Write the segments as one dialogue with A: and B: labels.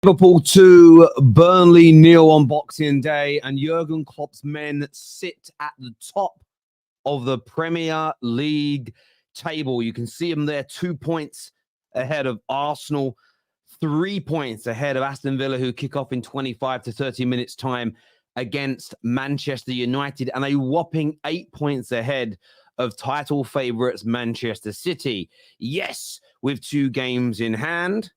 A: Liverpool 2, Burnley 0 on Boxing Day, and Jurgen Klopp's men sit at the top of the Premier League table. You can see them there, 2 points ahead of Arsenal, 3 points ahead of Aston Villa, who kick off in 25 to 30 minutes time against Manchester United, and a whopping 8 points ahead of title favourites Manchester City. Yes, with 2 games in hand,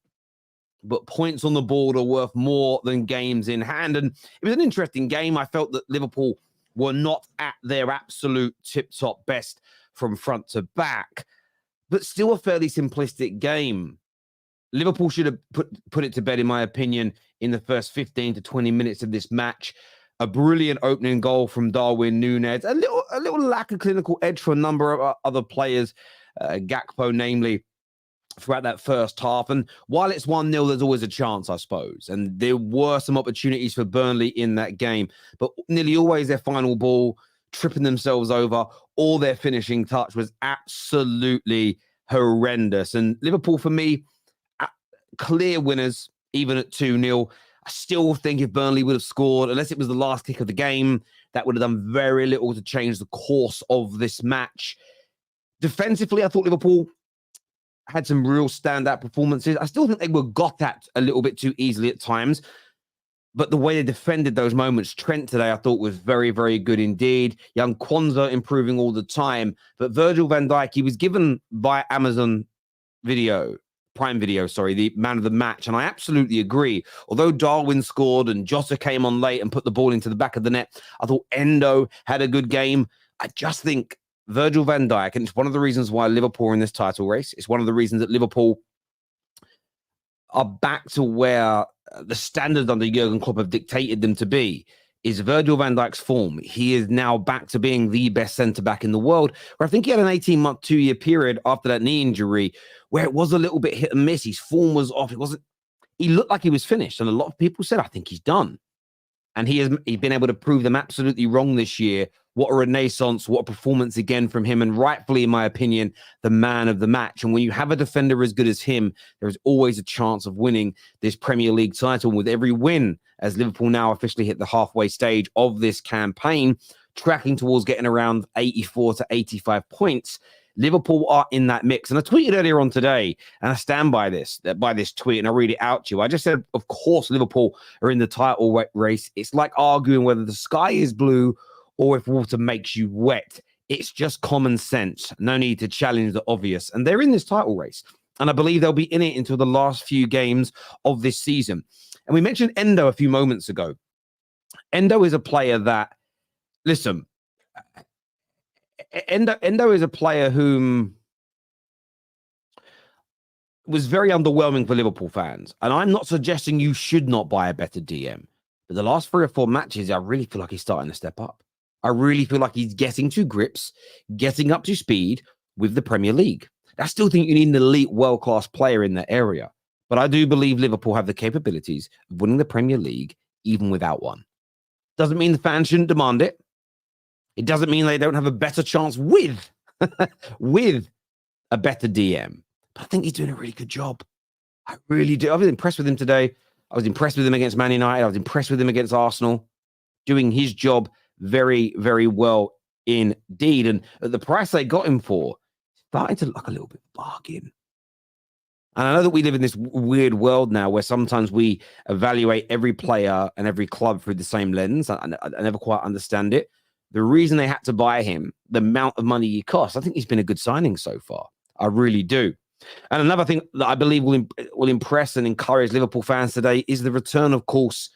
A: but points on the board are worth more than games in hand. And it was an interesting game. I felt that Liverpool were not at their absolute tip-top best from front to back, but still a fairly simplistic game. Liverpool should have put it to bed, in my opinion, in the first 15 to 20 minutes of this match. A brilliant opening goal from Darwin Núñez. A little lack of clinical edge for a number of other players, Jackpot namely, throughout that first half. And while it's 1-0, there's always a chance, I suppose. And there were some opportunities for Burnley in that game, but nearly always their final ball, tripping themselves over, or their finishing touch was absolutely horrendous. And Liverpool, for me, clear winners, even at 2-0. I still think if Burnley would have scored, unless it was the last kick of the game, that would have done very little to change the course of this match. Defensively, I thought Liverpool had some real standout performances. I still think they were got at a little bit too easily at times, but the way they defended those moments, Trent today, I thought was very, very good indeed. Young Kwanzaa improving all the time, but Virgil van Dijk, he was given by Amazon Prime Video, the man of the match, and I absolutely agree. Although Darwin scored and Jota came on late and put the ball into the back of the net, I thought Endo had a good game. I just think Virgil van Dijk, and it's one of the reasons why Liverpool are in this title race. It's one of the reasons that Liverpool are back to where the standards under Jurgen Klopp have dictated them to be, is Virgil van Dijk's form. He is now back to being the best centre-back in the world, where I think he had an 18-month, 2-year period after that knee injury where it was a little bit hit and miss. His form was off. He looked like he was finished, and a lot of people said, I think he's done. And he's been able to prove them absolutely wrong this year. What a renaissance, what a performance again from him, and rightfully, in my opinion, the man of the match. And when you have a defender as good as him, there is always a chance of winning this Premier League title. With every win, as Liverpool now officially hit the halfway stage of this campaign, tracking towards getting around 84 to 85 points, Liverpool are in that mix. And I tweeted earlier on today, and I stand by this tweet, and I'll read it out to you. I just said, of course, Liverpool are in the title race. It's like arguing whether the sky is blue or if water makes you wet. It's just common sense. No need to challenge the obvious. And they're in this title race. And I believe they'll be in it until the last few games of this season. And we mentioned Endo a few moments ago. Endo is a player that, listen, Endo is a player whom was very underwhelming for Liverpool fans. And I'm not suggesting you should not buy a better DM. But the last 3 or 4 matches, I really feel like he's starting to step up. I really feel like he's getting to grips, getting up to speed with the Premier League. I still think you need an elite, world-class player in that area. But I do believe Liverpool have the capabilities of winning the Premier League even without one. Doesn't mean the fans shouldn't demand it. It doesn't mean they don't have a better chance with a better DM. But I think he's doing a really good job. I really do. I was impressed with him today. I was impressed with him against Man United. I was impressed with him against Arsenal. Doing his job very, very well indeed. And at the price they got him for, starting to look like a little bit of a bargain. And I know that we live in this weird world now where sometimes we evaluate every player and every club through the same lens. I never quite understand it. The reason they had to buy him, the amount of money he cost, I think he's been a good signing so far. I really do. And another thing that I believe will impress and encourage Liverpool fans today is the return, of course,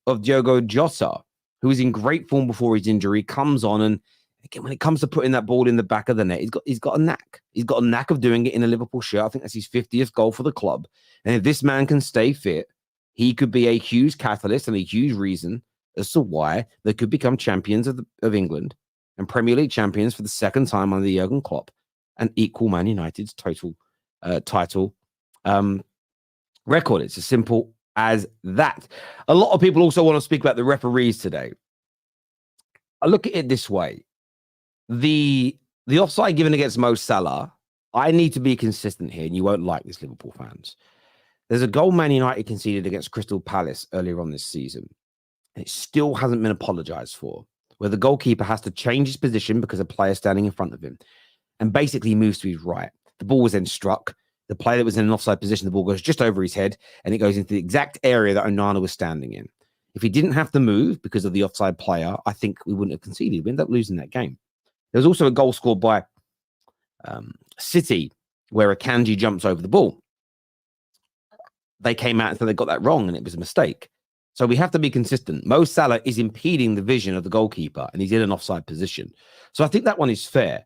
A: of Diogo Jota, who was in great form before his injury, comes on, and again, when it comes to putting that ball in the back of the net, he's got a knack. He's got a knack of doing it in a Liverpool shirt. I think that's his 50th goal for the club. And if this man can stay fit, he could be a huge catalyst and a huge reason as to why they could become champions of England and Premier League champions for the second time under Jurgen Klopp and equal Man United's total title record. It's as simple as that. A lot of people also want to speak about the referees today. I look at it this way. The offside given against Mo Salah, I need to be consistent here, and you won't like this, Liverpool fans. There's a goal Man United conceded against Crystal Palace earlier on this season, and it still hasn't been apologized for, where the goalkeeper has to change his position because a player standing in front of him and basically moves to his right. The ball was then struck. The player that was in an offside position, the ball goes just over his head, and it goes into the exact area that Onana was standing in. If he didn't have to move because of the offside player, I think we wouldn't have conceded. We ended up losing that game. There was also a goal scored by City where Akanji jumps over the ball. They came out and said they got that wrong, and it was a mistake. So we have to be consistent. Mo Salah is impeding the vision of the goalkeeper, and he's in an offside position. So I think that one is fair.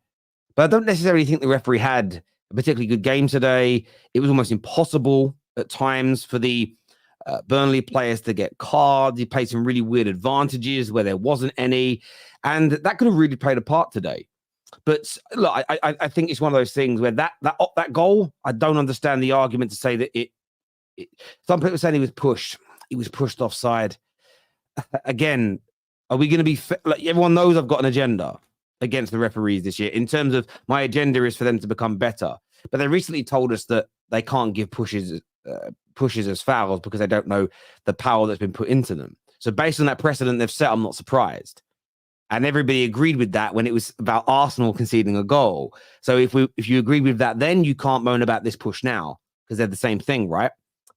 A: But I don't necessarily think the referee had a particularly good game today. It was almost impossible at times for the Burnley players to get cards. He played some really weird advantages where there wasn't any. And that could have really played a part today. But look, I think it's one of those things where that goal, I don't understand the argument to say that it some people saying he was pushed. He was pushed offside. Again, are we going to be like everyone knows I've got an agenda against the referees this year in terms of my agenda is for them to become better. But they recently told us that they can't give pushes as fouls because they don't know the power that's been put into them. So based on that precedent they've set, I'm not surprised. And everybody agreed with that when it was about Arsenal conceding a goal. So if you agree with that, then you can't moan about this push now because they're the same thing, right?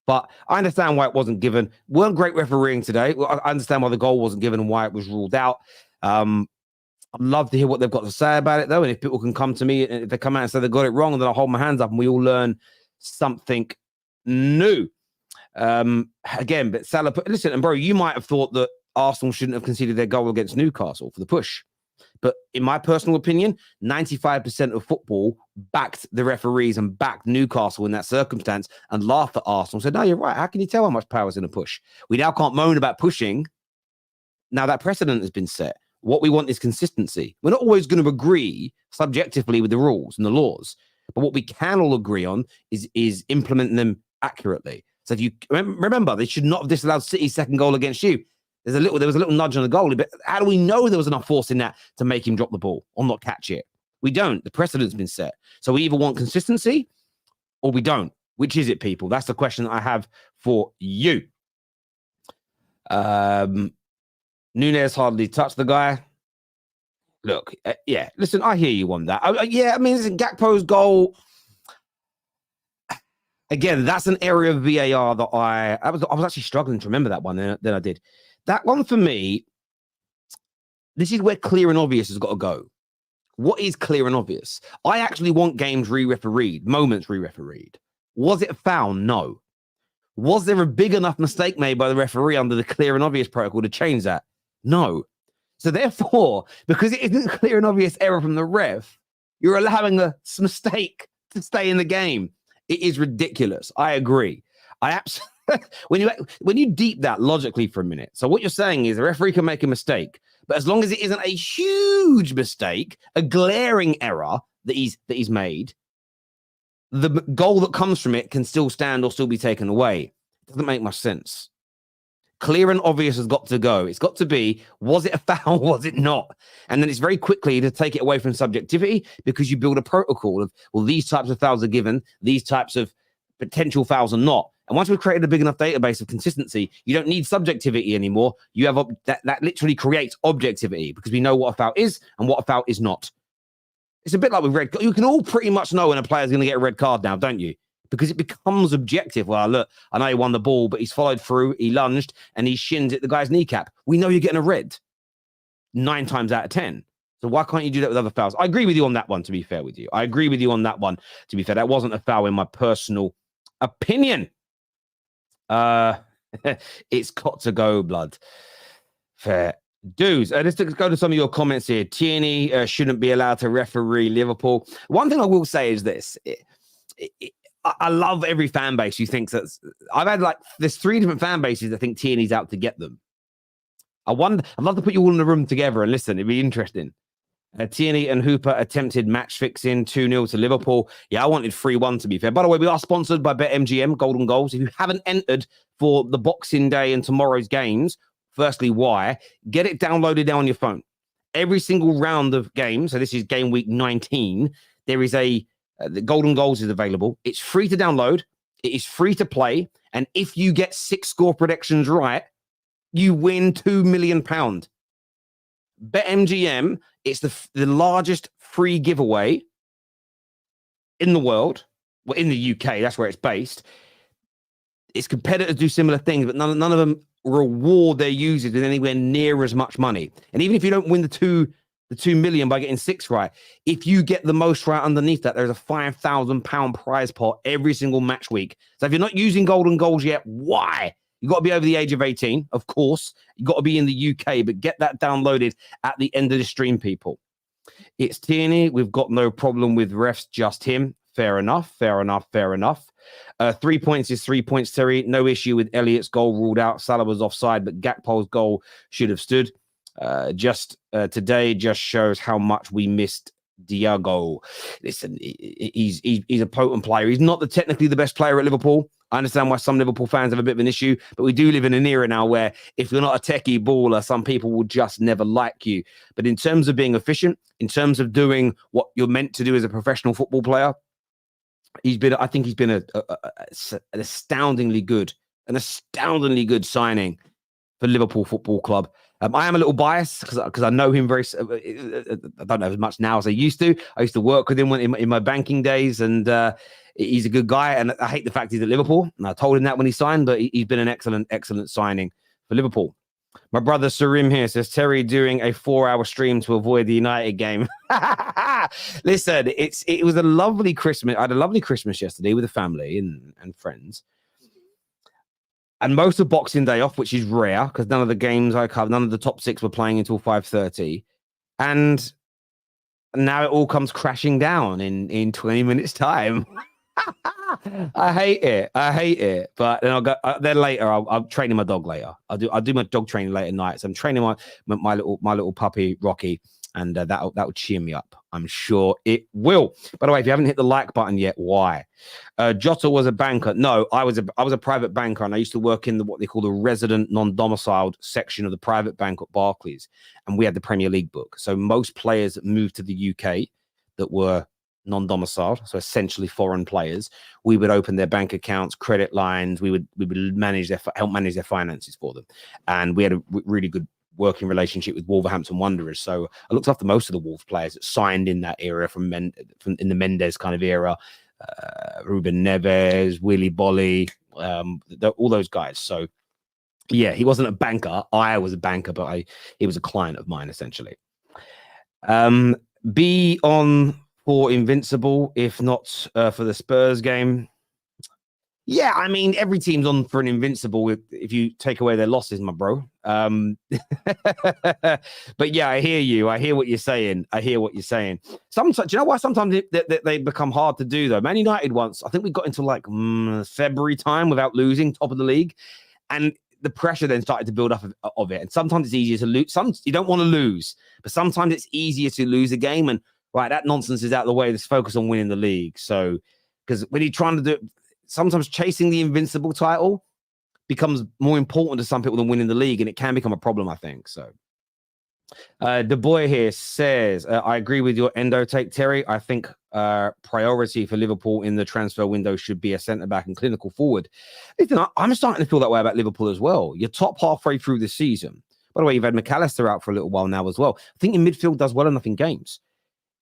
A: But I understand why it wasn't given. Weren't great refereeing today. I understand why the goal wasn't given and why it was ruled out. I'd love to hear what they've got to say about it, though. And if people can come to me and if they come out and say they got it wrong, then I'll hold my hands up and we all learn something new. Again, but Salah, listen, and bro, you might have thought that Arsenal shouldn't have conceded their goal against Newcastle for the push. But in my personal opinion, 95% of football backed the referees and backed Newcastle in that circumstance and laughed at Arsenal. Said, no, you're right. How can you tell how much power is in a push? We now can't moan about pushing. Now that precedent has been set. What we want is consistency. We're not always going to agree subjectively with the rules and the laws, but what we can all agree on is implementing them accurately. So if you remember, they should not have disallowed City's second goal against you. There was a little nudge on the goalie, but how do we know there was enough force in that to make him drop the ball or not catch it? We don't. The precedent's been set. So we either want consistency or we don't. Which is it, people? That's the question that I have for you. Nunez hardly touched the guy. Look, yeah, listen, I hear you on that. I mean, listen, Gakpo's goal. Again, that's an area of VAR that I was actually struggling to remember that one. Then I did. That one for me, this is where clear and obvious has got to go. What is clear and obvious? I actually want games re-refereed, moments re-refereed. Was it a foul? No. Was there a big enough mistake made by the referee under the clear and obvious protocol to change that? No. So therefore, because it isn't a clear and obvious error from the ref, you're allowing a mistake to stay in the game. It is ridiculous. I agree. I absolutely when you deep that logically for a minute. So what you're saying is the referee can make a mistake, but as long as it isn't a huge mistake, a glaring error that he's made, the goal that comes from it can still stand or still be taken away. It doesn't make much sense. Clear and obvious has got to go. It's got to be, was it a foul? Was it not? And then it's very quickly to take it away from subjectivity because you build a protocol of, well, these types of fouls are given, these types of potential fouls are not. And once we've created a big enough database of consistency, you don't need subjectivity anymore. You have that literally creates objectivity because we know what a foul is and what a foul is not. It's a bit like with red. You can all pretty much know when a player's going to get a red card now, don't you? Because it becomes objective. Well, look, I know he won the ball, but he's followed through, he lunged, and he shins at the guy's kneecap. We know you're getting a red 9 times out of 10. So why can't you do that with other fouls? I agree with you on that one, to be fair with you. I agree with you on that one, to be fair. That wasn't a foul in my personal opinion. It's got to go, blood. Fair dues. Let's go to some of your comments here. Tierney shouldn't be allowed to referee Liverpool. One thing I will say is this. I love every fan base who thinks that there's 3 different fan bases that think Tierney's out to get them. I'd love to put you all in a room together and listen. It'd be interesting. Tierney and Hooper attempted match fixing 2-0 to Liverpool. Yeah, I wanted 3-1 to be fair. By the way, we are sponsored by BetMGM, Golden Goals. If you haven't entered for the Boxing Day and tomorrow's games, firstly, why? Get it downloaded now on your phone. Every single round of games, so this is game week 19, there is the Golden Goals is available. It's free to download. It is free to play. And if you get 6 score predictions right, you win £2 million. BetMGM, it's the largest free giveaway in the world. Well, in the UK, that's where it's based. Its competitors do similar things, but none of them reward their users with anywhere near as much money. And even if you don't win the 2 million by getting 6 right, if you get the most right underneath that, there's a £5,000 prize pot every single match week. So if you're not using Golden Goals yet, why? You've got to be over the age of 18, of course. You've got to be in the UK, but get that downloaded at the end of the stream, people. It's Tierney. We've got no problem with refs, just him. Fair enough, fair enough, fair enough. 3 points is 3 points, Terry. No issue with Elliott's goal ruled out. Salah was offside, but Gakpo's goal should have stood. Today just shows how much we missed Diago. Listen, he's a potent player. He's not technically the best player at Liverpool. I understand why some Liverpool fans have a bit of an issue, but we do live in an era now where if you're not a techie baller, some people will just never like you. But in terms of being efficient, in terms of doing what you're meant to do as a professional football player, I think he's been an astoundingly good signing for Liverpool Football Club. I am a little biased because I know him very. I don't know as much now as I used to. I used to work with him in my banking days, and he's a good guy. And I hate the fact he's at Liverpool. And I told him that when he signed, but he's been an excellent signing for Liverpool. My brother Sarim here says Terry doing a 4-hour stream to avoid the United game. Listen, it was a lovely Christmas. I had a lovely Christmas yesterday with the family and friends. And most of Boxing Day off, which is rare because none of the games I covered, none of the top 6 were playing until 5:30. And now it all comes crashing down in 20 minutes time. I hate it. But then I'll go. Then later, I'm training my dog later. I'll do my dog training late at night. So I'm training my little puppy Rocky, and that'll cheer me up. I'm sure it will. By the way, if you haven't hit the like button yet, why? Jota was a banker. No, I was a private banker, and I used to work in what they call the resident non-domiciled section of the private bank at Barclays, and we had the Premier League book. So most players that moved to the UK that were non-domiciled, so essentially foreign players, we would open their bank accounts, credit lines. We would help manage their finances for them, and we had a really good working relationship with Wolverhampton Wanderers. So I looked after most of the Wolves players that signed in that era from in the Mendes kind of era, Ruben Neves, Willy Bolly, all those guys. So yeah, he wasn't a banker. I was a banker, but he was a client of mine essentially. Be on for Invincible, if not for the Spurs game. Yeah, I mean, every team's on for an Invincible if you take away their losses, my bro. But yeah, I hear you. I hear what you're saying. Sometimes, do you know why sometimes they become hard to do, though? Man United once, I think we got into like February time without losing, top of the league. And the pressure then started to build up of it. And sometimes it's easier to lose. You don't want to lose, but sometimes it's easier to lose a game. And right, that nonsense is out of the way. Let's focus on winning the league. So, because when you're trying to do it, sometimes chasing the Invincible title becomes more important to some people than winning the league, and it can become a problem, I think. So, the boy here says, I agree with your Endo take, Terry. I think priority for Liverpool in the transfer window should be a centre-back and clinical forward. Listen, I'm starting to feel that way about Liverpool as well. You're top halfway through the season. By the way, you've had McAllister out for a little while now as well. I think your midfield does well enough in games.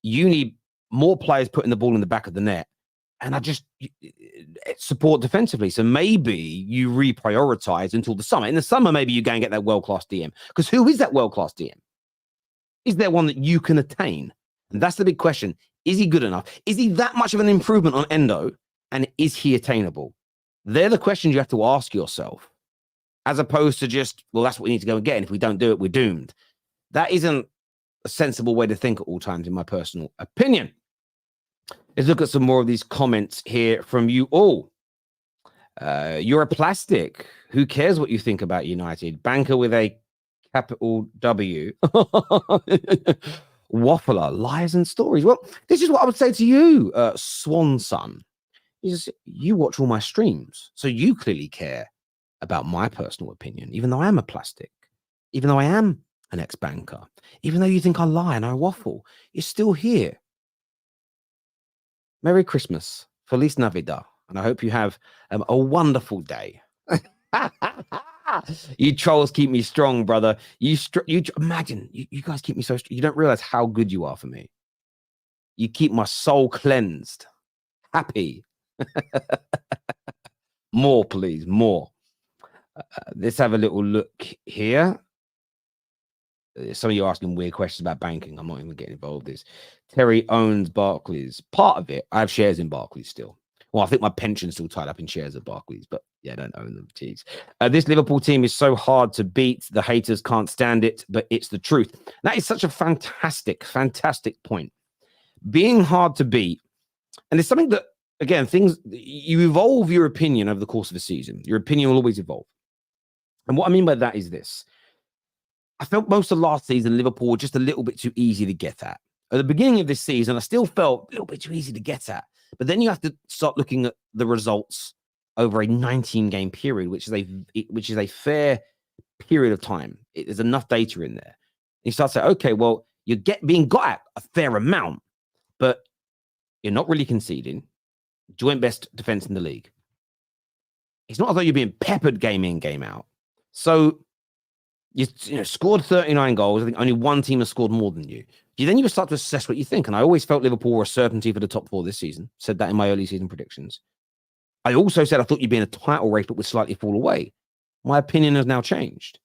A: You need more players putting the ball in the back of the net. And I just support defensively. So maybe you reprioritize until the summer. In the summer, maybe you go and get that world-class DM. Because who is that world-class DM? Is there one that you can attain? And that's the big question. Is he good enough? Is he that much of an improvement on Endo? And is he attainable? They're the questions you have to ask yourself. As opposed to just, well, that's what we need to go and get. And if we don't do it, we're doomed. That isn't a sensible way to think at all times, in my personal opinion. Let's look at some more of these comments here from you all. You're a plastic. Who cares what you think about United? Banker with a capital W. Waffler, lies and stories. Well, this is what I would say to you, Swan Son. Is you watch all my streams, so you clearly care about my personal opinion, even though I am a plastic, even though I am an ex-banker, even though you think I lie and I waffle, you're still here. Merry Christmas, Feliz Navidad, and I hope you have a wonderful day. You trolls keep me strong, brother. You imagine, you guys keep me so strong. You don't realize how good you are for me. You keep my soul cleansed, happy. More, please, more. Let's have a little look here. Some of you are asking weird questions about banking. I'm not even getting involved in this. Terry owns Barclays. Part of it, I have shares in Barclays still. Well, I think my pension's still tied up in shares of Barclays, but yeah, I don't own them. Jeez. This Liverpool team is so hard to beat. The haters can't stand it, but it's the truth. That is such a fantastic, fantastic point. Being hard to beat. And it's something that, again, you evolve your opinion over the course of a season. Your opinion will always evolve. And what I mean by that is this. I felt most of last season, Liverpool were just a little bit too easy to get at. At the beginning of this season, I still felt a little bit too easy to get at. But then you have to start looking at the results over a 19-game period, which is a fair period of time. There's enough data in there. And you start to say, okay, well, you're being got at a fair amount, but you're not really conceding. Joint best defense in the league. It's not as though you're being peppered game in, game out. So you scored 39 goals. I think only one team has scored more than you. Then you start to assess what you think. And I always felt Liverpool were a certainty for the top four this season. Said that in my early season predictions. I also said I thought you'd be in a title race, but would slightly fall away. My opinion has now changed.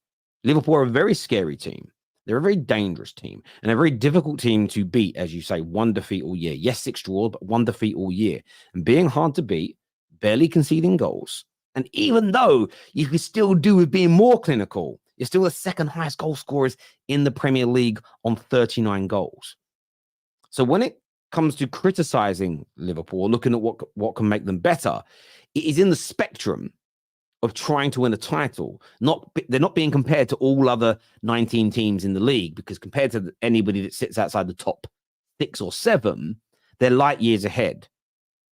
A: Liverpool are a very scary team. They're a very dangerous team and a very difficult team to beat, as you say, one defeat all year. Yes, 6 draws, but one defeat all year. And being hard to beat, barely conceding goals. And even though you can still do with being more clinical, you're still the second highest goal scorers in the Premier League on 39 goals. So when it comes to criticizing Liverpool, looking at what can make them better, it is in the spectrum of trying to win a title. They're not being compared to all other 19 teams in the league, because compared to anybody that sits outside the top 6 or 7, they're light years ahead.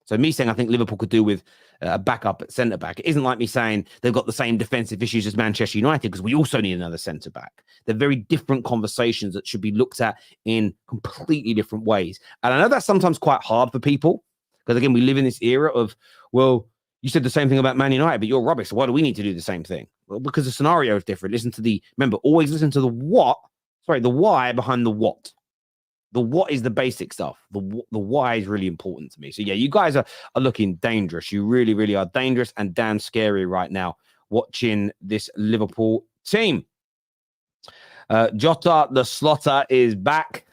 A: So me saying I think Liverpool could do with a backup at centre-back, it isn't like me saying they've got the same defensive issues as Manchester United, because we also need another centre-back. They're very different conversations that should be looked at in completely different ways. And I know that's sometimes quite hard for people, because, again, we live in this era of, well, you said the same thing about Man United, but you're rubbish. So why do we need to do the same thing? Well, because the scenario is different. Always listen to the why behind the what. The what is the basic stuff. The why is really important to me. So, yeah, you guys are looking dangerous. You really, really are dangerous and damn scary right now watching this Liverpool team. Jota the Slotter is back.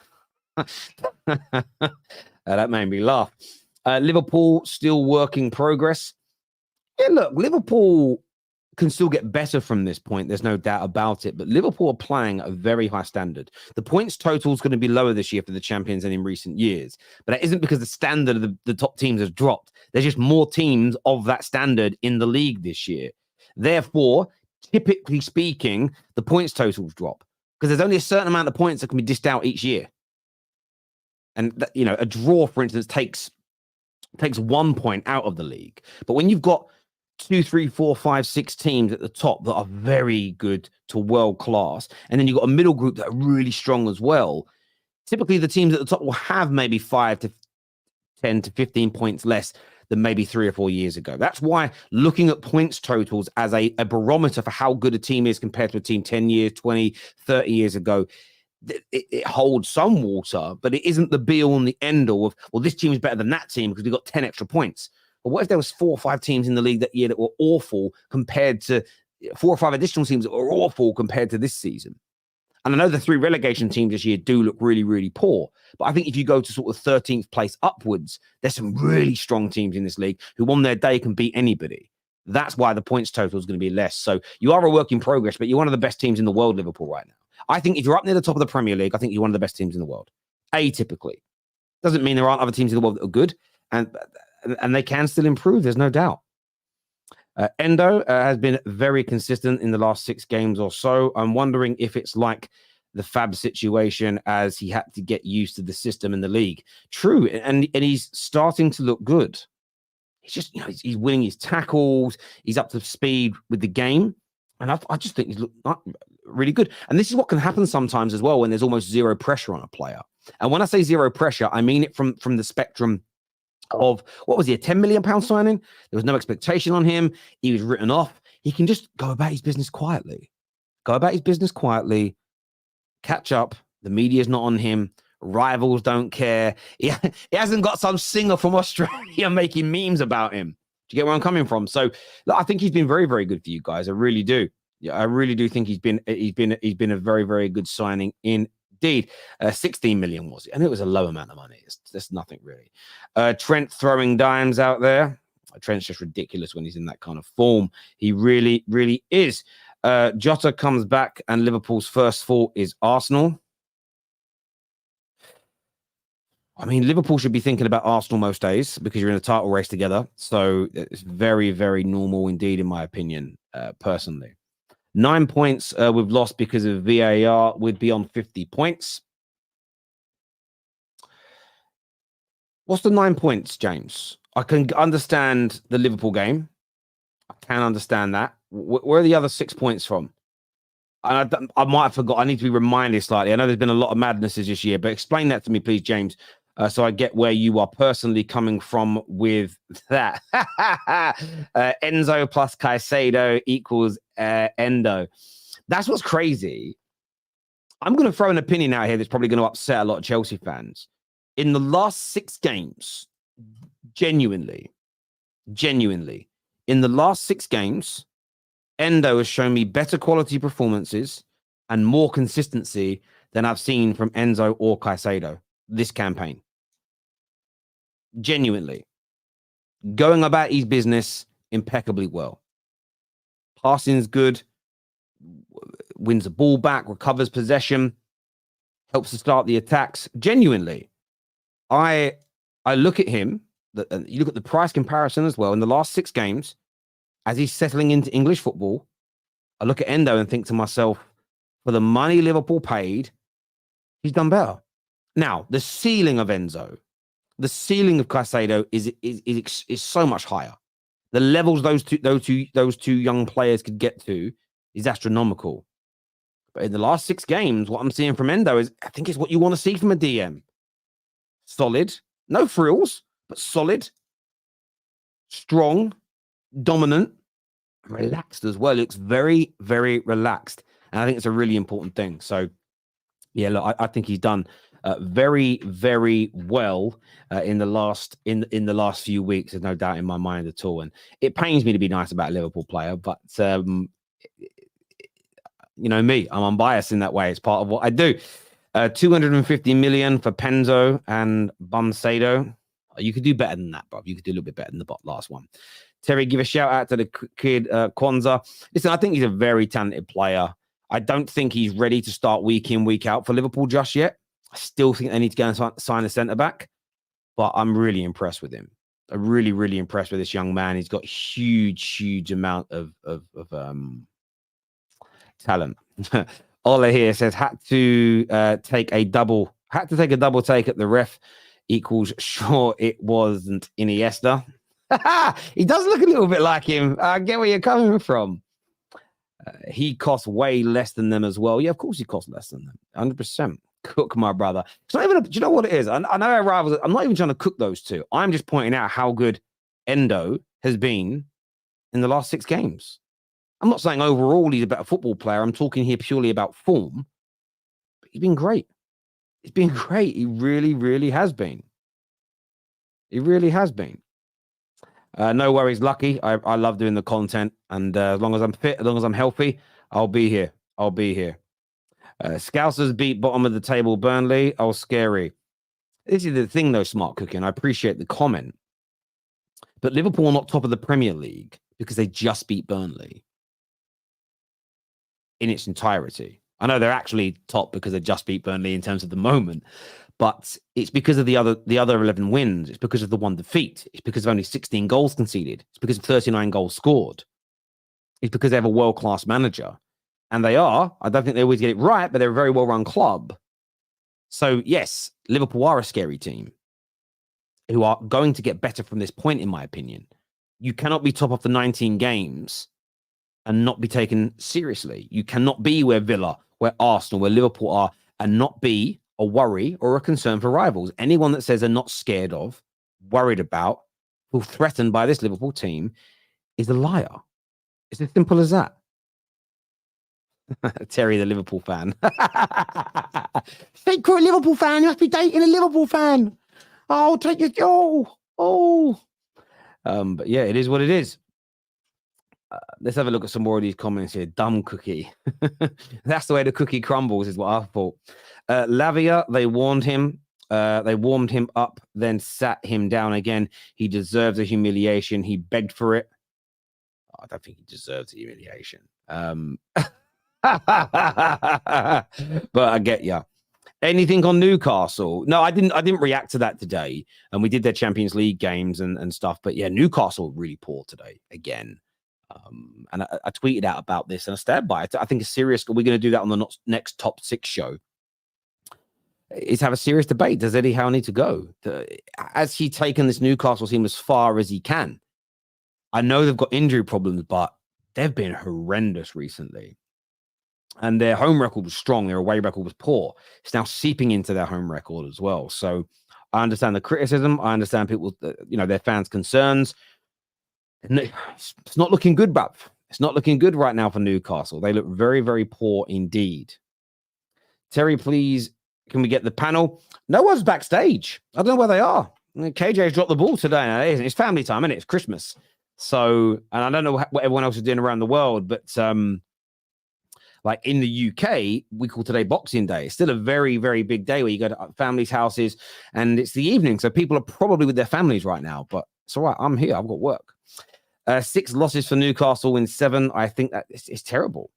A: That made me laugh. Liverpool still work in progress. Yeah, look, Liverpool can still get better from this point. There's no doubt about it. But Liverpool are playing at a very high standard. The points total is going to be lower this year for the champions than in recent years. But that isn't because the standard of the top teams has dropped. There's just more teams of that standard in the league this year. Therefore, typically speaking, the points totals drop, because there's only a certain amount of points that can be dished out each year. And, a draw, for instance, takes 1 point out of the league. But when you've got 2, 3, 4, 5, 6 teams at the top that are very good to world class, and then you've got a middle group that are really strong as well, typically the teams at the top will have maybe 5 to 10 to 15 points less than maybe 3 or 4 years ago. That's why looking at points totals as a barometer for how good a team is compared to a team 10 years, 20, 30 years ago, it holds some water, but it isn't the be-all and the end-all of, well, this team is better than that team because we've got 10 extra points. But what if there was 4 or 5 teams in the league that year that were awful compared to 4 or 5 additional teams that were awful compared to this season? And I know the 3 relegation teams this year do look really, really poor. But I think if you go to sort of 13th place upwards, there's some really strong teams in this league who on their day can beat anybody. That's why the points total is going to be less. So you are a work in progress, but you're one of the best teams in the world, Liverpool, right now. I think if you're up near the top of the Premier League, I think you're one of the best teams in the world. Atypically. Doesn't mean there aren't other teams in the world that are good. And they can still improve, there's no doubt. Endo has been very consistent in the last 6 games or so. I'm wondering if it's like the Fab situation as he had to get used to the system in the league. True, and he's starting to look good. He's just, he's winning his tackles. He's up to speed with the game. And I just think he's looked really good. And this is what can happen sometimes as well when there's almost zero pressure on a player. And when I say zero pressure, I mean it from the spectrum of, what was he, a £10 million signing? There was no expectation on him. He was written off. He can just go about his business quietly. Catch up. The media's not on him. Rivals don't care. He hasn't got some singer from Australia making memes about him. Do you get where I'm coming from? So look, I think he's been very, very good for you guys. I really do. Yeah, I really do think he's been a very, very good signing indeed. 16 million was it? And it was a low amount of money. That's nothing really. Trent throwing dimes out there. Trent's just ridiculous when he's in that kind of form. He really, really is. Jota comes back, and Liverpool's first thought is Arsenal. I mean, Liverpool should be thinking about Arsenal most days because you're in a title race together. So it's very, very normal indeed, in my opinion, personally. 9 points we've lost because of VAR. We'd be on 50 points. What's the 9 points, James? I can understand the Liverpool game. I can understand that. Where are the other 6 points from? And I might have forgot. I need to be reminded slightly. I know there's been a lot of madnesses this year, but explain that to me, please, James, so I get where you are personally coming from with that. Enzo plus Caicedo equals Endo. That's what's crazy. I'm going to throw an opinion out here that's probably going to upset a lot of Chelsea fans. In the last 6 games, genuinely, in the last 6 games, Endo has shown me better quality performances and more consistency than I've seen from Enzo or Caicedo this campaign. Genuinely. Going about his business impeccably well. Passing's good. Wins the ball back, recovers possession, helps to start the attacks. Genuinely. I look at him, you look at the price comparison as well. In the last 6 games, as he's settling into English football, I look at Endo and think to myself, for the money Liverpool paid, he's done better. Now, the ceiling of Enzo, the ceiling of Caicedo is so much higher. The levels those two young players could get to is astronomical. But in the last 6 games, what I'm seeing from Endo is, I think, it's what you want to see from a DM. Solid, no frills, but solid, strong, dominant, relaxed as well. It looks very, very relaxed. And I think it's a really important thing. So, yeah, look, I think he's done very, very well in the last few weeks. There's no doubt in my mind at all. And it pains me to be nice about a Liverpool player, but you know me, I'm unbiased in that way. It's part of what I do. 250 million for Penzo and Bumsado. You could do better than that, bro. You could do a little bit better than the last one. Terry, give a shout out to the kid Kwanzaa. Listen, I think he's a very talented player. I don't think he's ready to start week in, week out for Liverpool just yet. I still think they need to go and sign a centre back, but I'm really impressed with him. I'm really, really impressed with this young man. He's got huge amount of talent. Ola here says had to take a double take at the ref equals sure it wasn't Iniesta. He does look a little bit like him. I get where you're coming from. He costs way less than them as well. Yeah, of course he costs less than them. 100%. Cook, my brother. It's not even. Do you know what it is? I know our rivals. I'm not even trying to cook those two. I'm just pointing out how good Endo has been in the last 6 games. I'm not saying overall he's a better football player. I'm talking here purely about form. But he's been great. He's been great. He really, really has been. He really has been. No worries, Lucky. I love doing the content. And as long as I'm fit, as long as I'm healthy, I'll be here. Scousers beat bottom of the table Burnley. Oh, scary. This is the thing, though, Smart Cooking. I appreciate the comment. But Liverpool are not top of the Premier League because they just beat Burnley in its entirety. I know they're actually top because they just beat Burnley in terms of the moment, but it's because of the other 11 wins. It's because of the 1 defeat. It's because of only 16 goals conceded. It's because of 39 goals scored. It's because they have a world-class manager. And they are. I don't think they always get it right, but they're a very well-run club. So, yes, Liverpool are a scary team who are going to get better from this point, in my opinion. You cannot be top of the 19 games and not be taken seriously. You cannot be where Villa, where Arsenal, where Liverpool are, and not be a worry or a concern for rivals. Anyone that says they're not scared of, worried about, or threatened by this Liverpool team is a liar. It's as simple as that. Terry, the Liverpool fan. Secret Liverpool fan. You must be dating a Liverpool fan. Oh, take your but yeah, it is what it is. Let's have a look at some more of these comments here. Dumb cookie. That's the way the cookie crumbles, is what I thought. Lavia, they warned him. They warmed him up, then sat him down again. He deserves a humiliation. He begged for it. I don't think he deserves a humiliation. But I get you. Anything on Newcastle? No, I didn't react to that today. And we did their Champions League games and stuff. But yeah, Newcastle were really poor today again. And I tweeted out about this and I stand by it. I think it's serious. We're going to do that on the next top 6 show. Is have a serious debate. Does Eddie Howe need to go? Has he taken this Newcastle team as far as he can? I know they've got injury problems, but they've been horrendous recently. And their home record was strong. Their away record was poor. It's now seeping into their home record as well. So I understand the criticism. I understand people, their fans' concerns. And it's not looking good, bruv. It's not looking good right now for Newcastle. They look very, very poor indeed. Terry, please, can we get the panel? No one's backstage. I don't know where they are. KJ's dropped the ball today. It's family time, isn't it? It's Christmas. So, and I don't know what everyone else is doing around the world, but like in the UK, we call today Boxing Day. It's still a very, very big day where you go to families' houses and it's the evening. So people are probably with their families right now, but it's all right. I'm here. I've got work. 6 losses for Newcastle in 7. I think that it's terrible.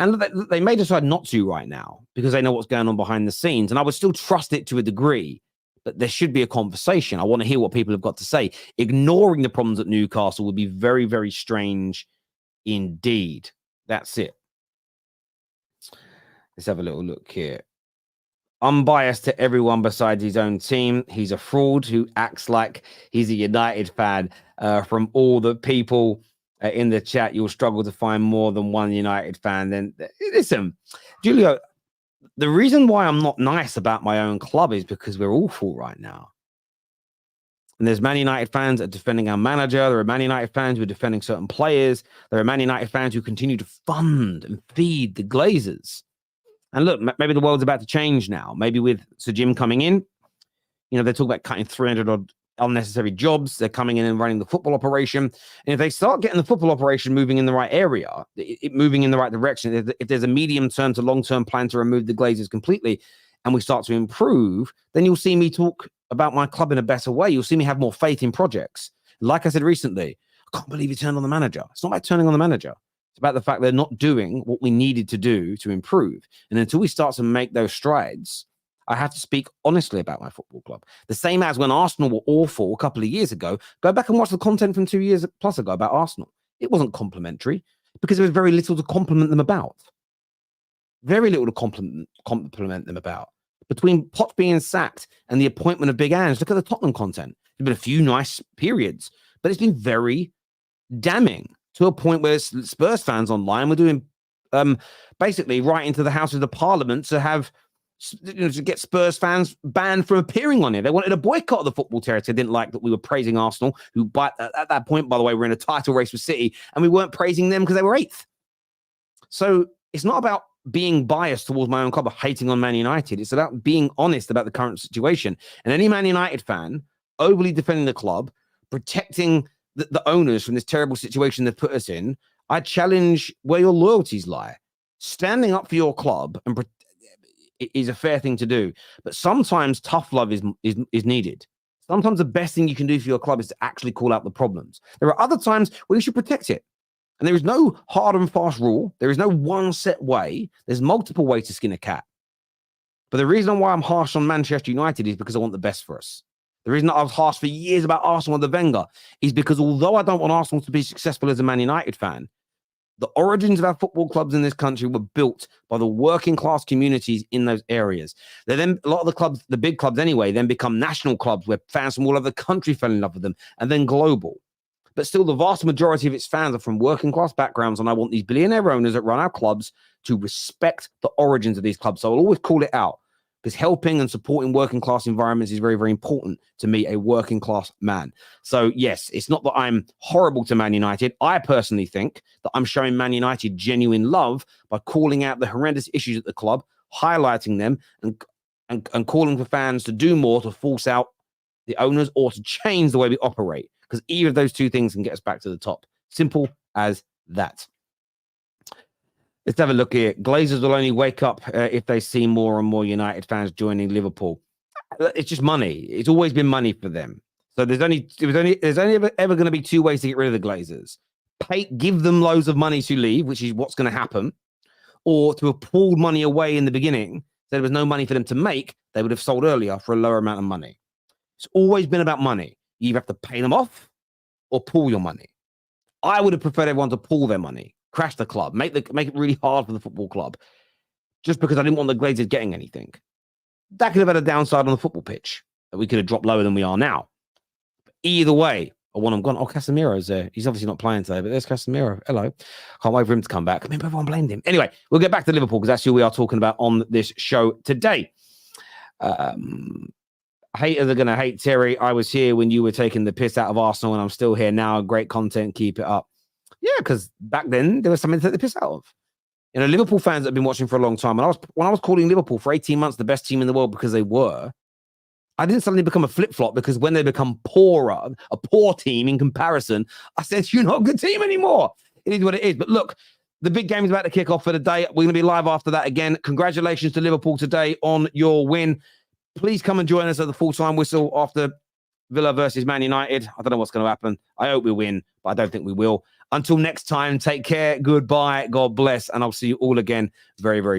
A: And they may decide not to right now because they know what's going on behind the scenes. And I would still trust it to a degree, but there should be a conversation. I want to hear what people have got to say. Ignoring the problems at Newcastle would be very, very strange indeed. That's it. Let's have a little look here. Unbiased to everyone besides his own team. He's a fraud who acts like he's a United fan. From all the people in the chat, you'll struggle to find more than one United fan. Then listen, Julio, the reason why I'm not nice about my own club is because we're awful right now. And there's Man United fans that are defending our manager. There are Man United fans who are defending certain players. There are Man United fans who continue to fund and feed the Glazers. And look, maybe the world's about to change now. Maybe with Sir Jim coming in, they talk about cutting 300 odd unnecessary jobs. They're coming in and running the football operation. And if they start getting the football operation moving in the right area, moving in the right direction, if there's a medium-term to long-term plan to remove the Glazers completely, and we start to improve, then you'll see me talk about my club in a better way. You'll see me have more faith in projects. Like I said recently, I can't believe he turned on the manager. It's not about turning on the manager. It's about the fact they're not doing what we needed to do to improve. And until we start to make those strides, I have to speak honestly about my football club. The same as when Arsenal were awful a couple of years ago. Go back and watch the content from 2 years plus ago about Arsenal. It wasn't complimentary because there was very little to compliment them about. Very little to compliment them about. Between Poch being sacked and the appointment of Big Ange, look at the Tottenham content. There's been a few nice periods, but it's been very damning. To a point where Spurs fans online were doing basically right into the House of the Parliament to have to get Spurs fans banned from appearing on it. They wanted a boycott of the football territory. They didn't like that we were praising Arsenal, who at that point, by the way, were in a title race with City, and we weren't praising them because they were 8th. So it's not about being biased towards my own club or hating on Man United. It's about being honest about the current situation. And any Man United fan overly defending the club, protecting the owners from this terrible situation they've put us in, I challenge where your loyalties lie. Standing up for your club is a fair thing to do, but sometimes tough love is needed. Sometimes the best thing you can do for your club is to actually call out the problems. There are other times where you should protect it. And there is no hard and fast rule. There is no one set way. There's multiple ways to skin a cat. But the reason why I'm harsh on Manchester United is because I want the best for us. The reason that I was harsh for years about Arsenal under Wenger is because although I don't want Arsenal to be successful as a Man United fan, The origins of our football clubs in this country were built by the working class communities in those areas. They then, a lot of the clubs, the big clubs anyway, then become national clubs where fans from all over the country fell in love with them, and then global. But still, the vast majority of its fans are from working class backgrounds, and I want these billionaire owners that run our clubs to respect the origins of these clubs. So I'll always call it out, because helping and supporting working class environments is very, very important to me, a working class man. So yes, it's not that I'm horrible to Man United. I personally think that I'm showing Man United genuine love by calling out the horrendous issues at the club, highlighting them, and calling for fans to do more to force out the owners or to change the way we operate. Because either of those two things can get us back to the top. Simple as that. Let's have a look here. Glazers will only wake up if they see more and more United fans joining Liverpool. It's just money. It's always been money for them. So there's only ever going to be two ways to get rid of the Glazers. Give them loads of money to leave, which is what's going to happen, or to have pulled money away in the beginning. So there was no money for them to make. They would have sold earlier for a lower amount of money. It's always been about money. You either have to pay them off or pull your money. I would have preferred everyone to pull their money, crash the club, make it really hard for the football club, just because I didn't want the Glazers getting anything. That could have had a downside on the football pitch, that we could have dropped lower than we are now. But either way, I want them gone. Oh, Casemiro's there. He's obviously not playing today, but there's Casemiro. Hello. Can't wait for him to come back. I mean, everyone blamed him. Anyway, we'll get back to Liverpool because that's who we are talking about on this show today. Haters are going to hate, Terry. I was here when you were taking the piss out of Arsenal, and I'm still here now. Great content. Keep it up. Yeah, because back then there was something to take the piss out of. You know, Liverpool fans that have been watching for a long time. And when I was calling Liverpool for 18 months the best team in the world because they were, I didn't suddenly become a flip-flop because when they become poorer, a poor team in comparison, I said, you're not a good team anymore. It is what it is. But look, the big game is about to kick off for the day. We're going to be live after that again. Congratulations to Liverpool today on your win. Please come and join us at the full-time whistle after Villa versus Man United. I don't know what's going to happen. I hope we win, but I don't think we will. Until next time, take care. Goodbye. God bless. And I'll see you all again very, very